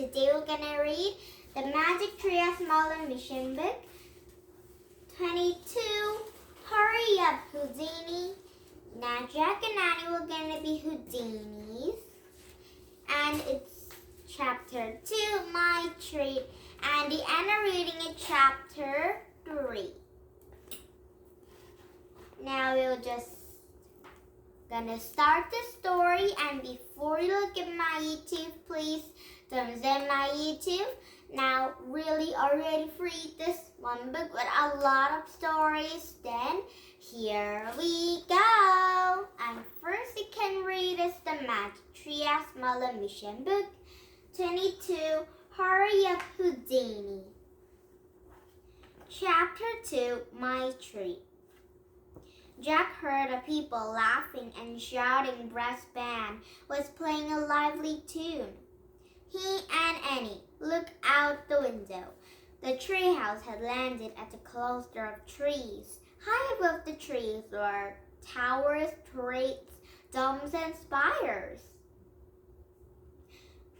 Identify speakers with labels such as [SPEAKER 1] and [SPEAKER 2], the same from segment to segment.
[SPEAKER 1] today we're gonna read the Magic Tree of Merlin mission book 22. Hurry up, Houdini. Now Jack and Annie were gonna be Houdinis, and it's chapter 2, My Treat, and the Anna reading it chapter 3. Now we'll just gonna start the story, and before you look at my YouTube, please thumbs in my YouTube. Now really are ready to read this one book with a lot of stories? Then here we go. And first you can read is the Magic Tree of Merlin mission book 22. Hurry up, Houdini. Chapter 2, My Treat. Jack heard the people laughing and shouting. Brass band was playing a lively tune. He and Annie looked out the window. The treehouse had landed at a cluster of trees. High above the trees were towers, turrets, domes, and spires.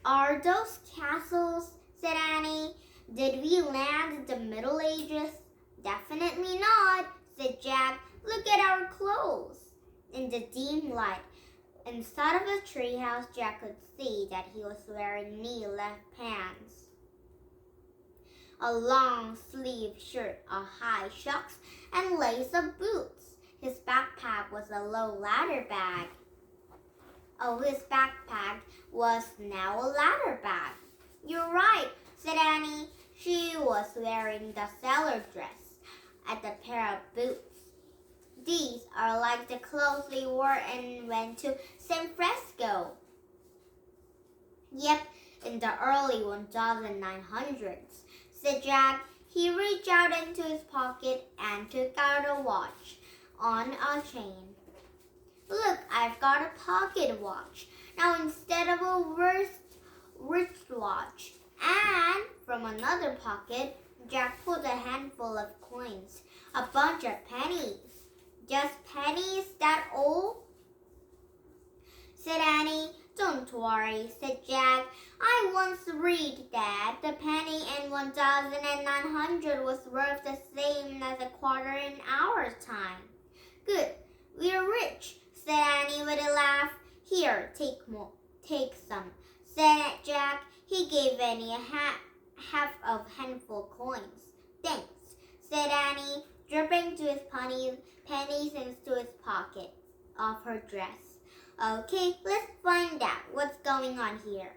[SPEAKER 1] "Are those castles?" said Annie. "Did we land in the Middle Ages?" "Definitely not," said Jack. "Look at our clothes." In the dim light inside of the treehouse, Jack could see that he was wearing knee-length pants, a long-sleeved shirt, a high socks, and lace-up boots. His backpack was a low ladder bag. His backpack was now a ladder bag. "You're right," said Annie. She was wearing the sailor dress and a pair of boots. "These are like the clothes we wore and went to San Francisco." "Yep, in the early 1900s, said Jack. He reached out into his pocket and took out a watch on a chain. "Look, I've got a pocket watch now instead of a wristwatch." And from another pocket, Jack pulled a handful of coins, a bunch of pennies. "Just pennies, that all?" said Annie. "Don't worry," said Jack. "I once read that the penny in 1900 was worth the same as a quarter in our time." "Good, we're rich," said Annie with a laugh. "Here, take some," said Jack. He gave Annie half a handful of coins. "Thanks," said Annie, dripping to his pennies into his pocket of her dress. "Okay, let's find out what's going on here."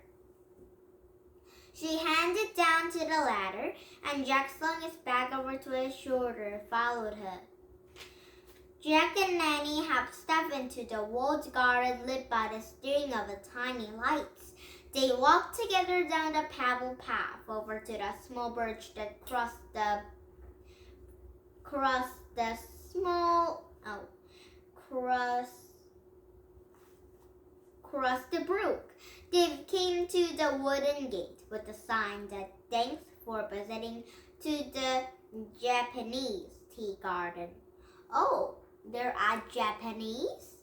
[SPEAKER 1] She handed down to the ladder, and Jack slung his bag over to his shoulder and followed her. Jack and Annie had stepped into the walled garden lit by the steering of the tiny lights. They walked together down the pebbled path over to the small bridge that crossed the brook. They came to the wooden gate with a sign that "Thanks for visiting to the Japanese tea garden." "Oh, they're at Japanese?"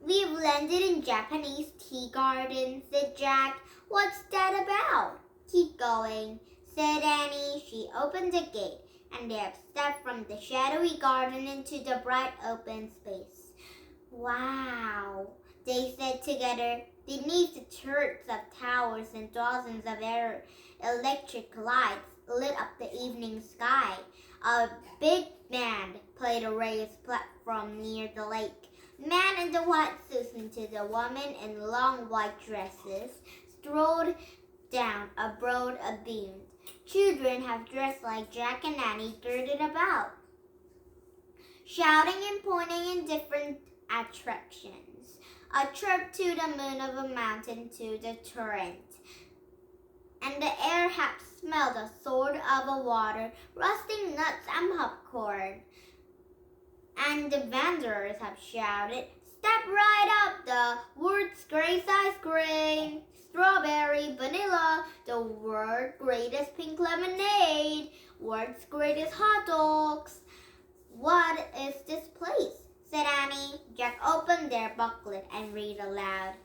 [SPEAKER 1] "We've landed in Japanese tea garden," said Jack. "What's that about?" "Keep going," said Annie. She opened the gate, and they have stepped from the shadowy garden into the bright open space. "Wow," they said together. Beneath the turrets of towers and dozens of electric lights lit up the evening sky. A big band played a raised platform near the lake. Men in the white suits and the women in long white dresses strolled down a broad avenue. Children have dressed like Jack and Annie girded about, shouting and pointing in different attractions. A trip to the moon of a mountain to the torrent. And the air had smelled the salt of a water, rusting nuts and popcorn. And the vendors have shouted, "Step right up, the world's greatest ice cream, strawberry, vanilla, the world's greatest pink lemonade, world's greatest hot dogs." "What is this place?" said Annie. Jack opened their booklet and read aloud.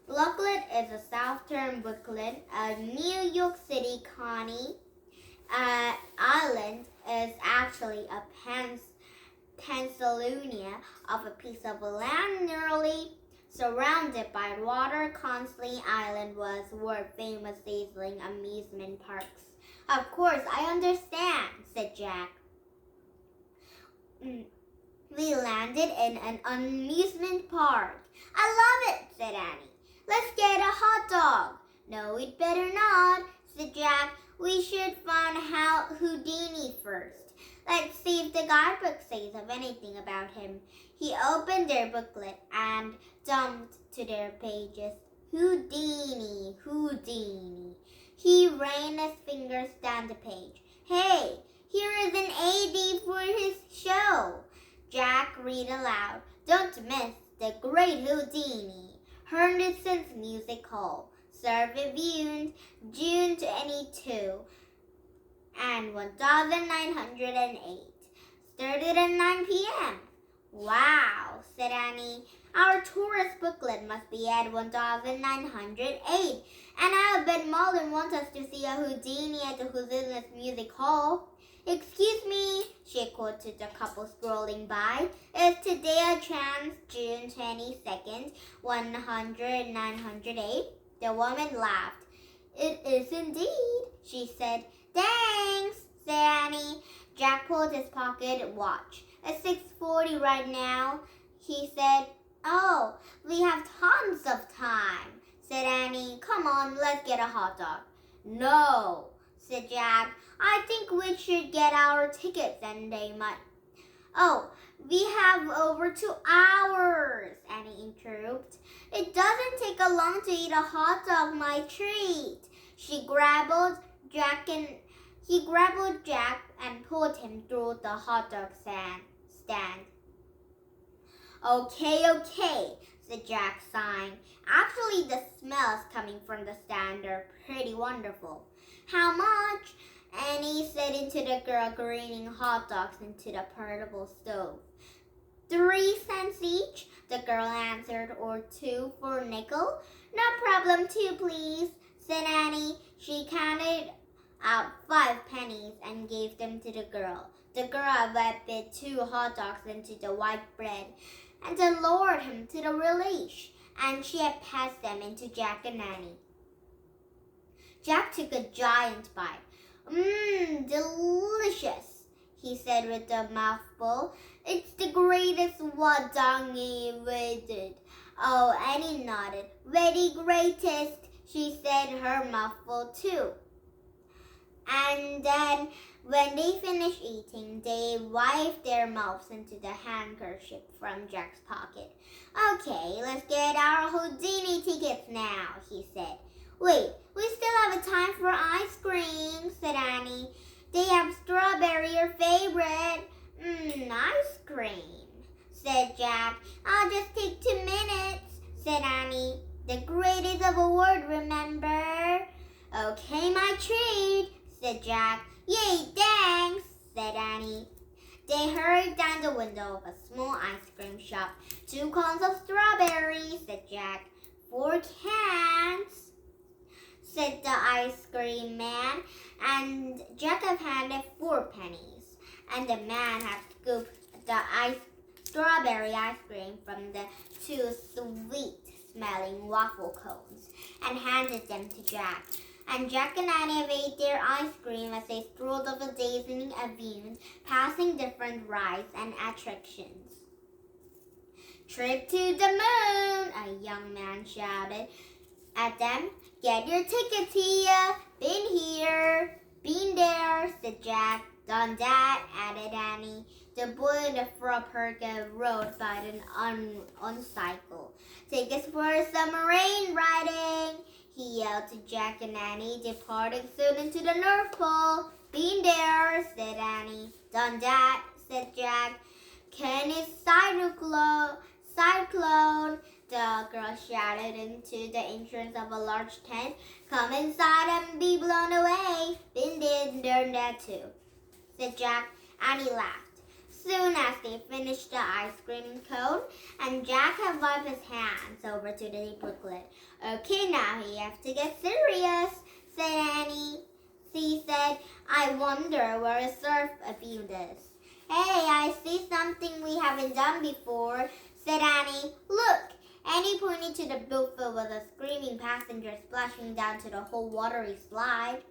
[SPEAKER 1] Booklet is a southern booklet. New York City Coney Island is actually a Pennsylvania of a piece of land nearly surrounded by water. Constantly Island was where famous sizzling amusement parks. Of course, I understand, said Jack. We landed in an amusement park. I love it, said Annie. Let's get a hot dog. No, we'd better not, said Jack. We should find out Houdini first. Let's see if the guidebook says of anything about him. He opened their booklet and jumped to their pages. Houdini, Houdini. He ran his fingers down the page. Hey, here is an AD for his show. Jack read aloud. Don't miss the great Houdini. Henderson's Music Hall. Served viewed June 22 and 1908. Started at 9 p.m. Wow, said Annie. Our tourist booklet must be at 1908. And I'll bet Merlin wants us to see a Houdini at the Houdini's Music Hall. Excuse me, she called to the couple strolling by. Is today a chance, June 22nd, 908? The woman laughed. It is indeed, she said. Thanks, said Annie. Jack pulled his pocket watch. It's 6:40 right now, he said. Oh, we have tons of time, said Annie. Come on, let's get a hot dog. No, said Jack. I think we should get our tickets and they might. Oh, we have over 2 hours, Annie interrupted. It doesn't take long to eat a hot dog, my treat. He grabbed Jack and pulled him through the hot dog stand. Okay, said Jack, sighing. Actually, the smells coming from the stand are pretty wonderful. How much? Annie said into the girl greening hot dogs into the portable stove. 3 cents each, the girl answered, or 2 for a nickel. No problem, 2 please, said Annie. She counted out 5 pennies and gave them to the girl. The girl bit 2 hot dogs into the white bread and then lowered him to the relish, and she had passed them into Jack and Annie. Jack took a giant bite. Delicious, he said with a mouthful. It's the greatest hot dog you ever did. Oh, Annie nodded. Very greatest, she said, her mouthful too. And then, when they finished eating, they wiped their mouths into the handkerchief from Jack's pocket. Okay, let's get our Houdini tickets now, he said. Wait, we still have a time for ice cream, said Annie. They have strawberry, your favorite. Ice cream, said Jack. I'll just take 2 minutes, said Annie. The greatest of a word, remember? Okay, my treat, said Jack. Yay, thanks, said Annie. They hurried down the window of a small ice cream shop. 2 cones of strawberries, said Jack. 4 cans, said the ice cream man, and Jack had handed 4 pennies. And the man had scooped the strawberry ice cream from the 2 sweet-smelling waffle cones and handed them to Jack. And Jack and Annie ate their ice cream as they strolled over the dazzling avenue, passing different rides and attractions. Trip to the moon, a young man shouted at them. Get your tickets here. Been here. Been there, said Jack. Done that, added Annie. The boy in the front parka rode by on cycle. Tickets for a submarine riding, he yelled to Jack and Annie, departing soon into the North Pole. Been there, said Annie. Done that, said Jack. Kenny's cyclone, the girl shouted into the entrance of a large tent. Come inside and be blown away. Been there and done that too, said Jack. Annie laughed. Soon as they finished the ice cream cone, and Jack had wiped his hands over to the booklet. Okay, now we have to get serious, said Annie. She said, I wonder where a surf field is. Hey, I see something we haven't done before, said Annie. Look! Annie pointed to the boat filled with a screaming passenger splashing down to the whole watery slide.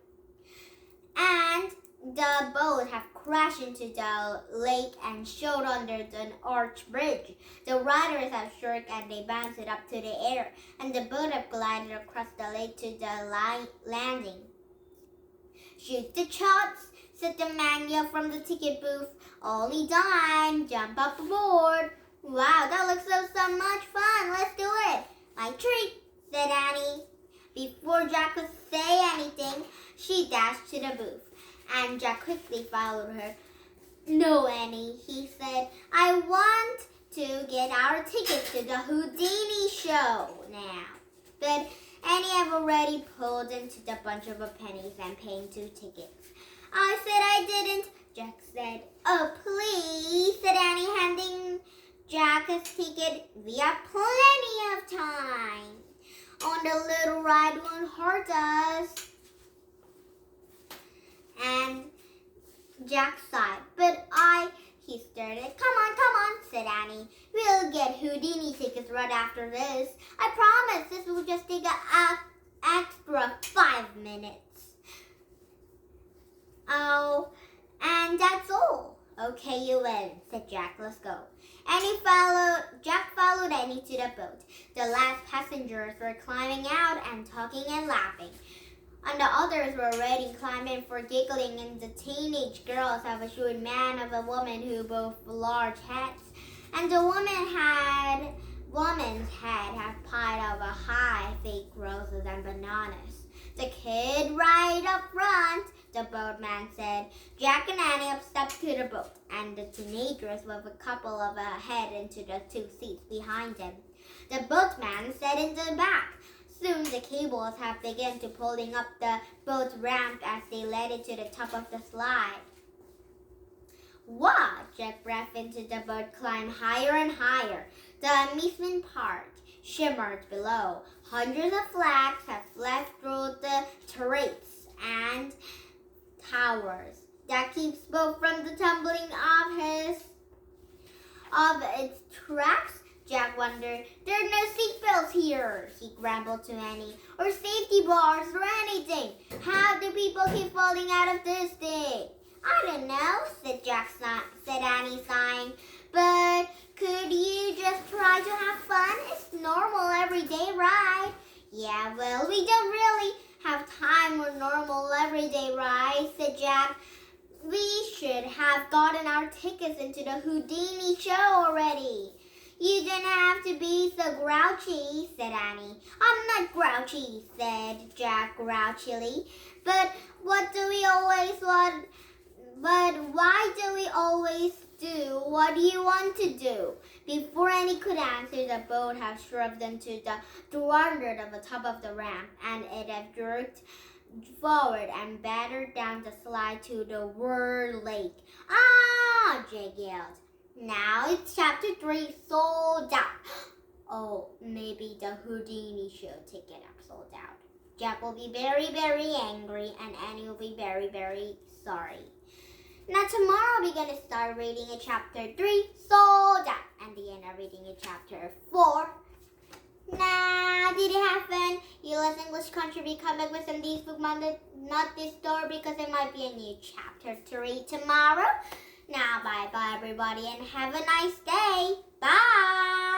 [SPEAKER 1] And the boat had crashed into the lake and showed under an arch bridge. The riders had shook and they bounced up to the air, and the boat had glided across the lake to the landing. Shoot the charts, said the man yelled from the ticket booth. Only dime, jump up aboard. Wow, that looks so much fun. Let's do it. My treat, said Annie. Before Jack could say anything, she dashed to the booth, and Jack quickly followed her. No, Annie, he said. I want to get our tickets to the Houdini show now. But Annie had already pulled into the bunch of pennies and paying 2 tickets. I said I didn't, Jack said. Oh, please, said Annie, handing Jack his ticket. We have plenty of time. On the little ride won't hurt us. And Jack sighed. But he started. Come on, said Annie. We'll get Houdini tickets right after this. I promise this will just take an extra 5 minutes. Oh, and that's all. Okay, you win, said Jack. Let's go. Jack followed Annie to the boat. The last passengers were climbing out and talking and laughing. And the others were already climbing for giggling, and the teenage girls have a short man of a woman who both large hats. And the woman's head had piled over high fake roses and bananas. The kid right up front, the boatman said. Jack and Annie stepped to the boat, and the teenagers with a couple of ahead into the 2 seats behind them. The boatman sat in the back. Soon the cables had begun to pulling up the boat ramp as they led it to the top of the slide. Wow! Jack breathed into the boat, climbed higher and higher. The amusement park shimmered below. Hundreds of flags had flashed through the turrets and towers that keeps boat from the tumbling of its tracks. Jack wondered. There are no seatbelts here, he grumbled to Annie, or safety bars or anything. How do people keep falling out of this thing? I don't know, said Annie, sighing. But could you just try to have fun? It's normal everyday ride. Yeah, well, we don't really have time for normal everyday rides, said Jack. We should have gotten our tickets into the Houdini show already. You don't have to be so grouchy, said Annie. I'm not grouchy, said Jack grouchily. But why do we always do what you want to do? Before Annie could answer, the boat had shoved them to the 200 of the top of the ramp, and it had jerked forward and battered down the slide to the Whirl Lake. Ah! Jack yelled. Now it's chapter 3 sold out. Oh, maybe the Houdini show ticket are sold out. Jack will be very, very angry, and Annie will be very, very sorry. Now tomorrow we're going to start reading in chapter 3 sold out, and the end of reading in chapter 4. Now, did it have fun? You Let's English Country be coming with some these book Monday, not this story, because there might be a new chapter to read tomorrow. Now, bye-bye, everybody, and have a nice day. Bye!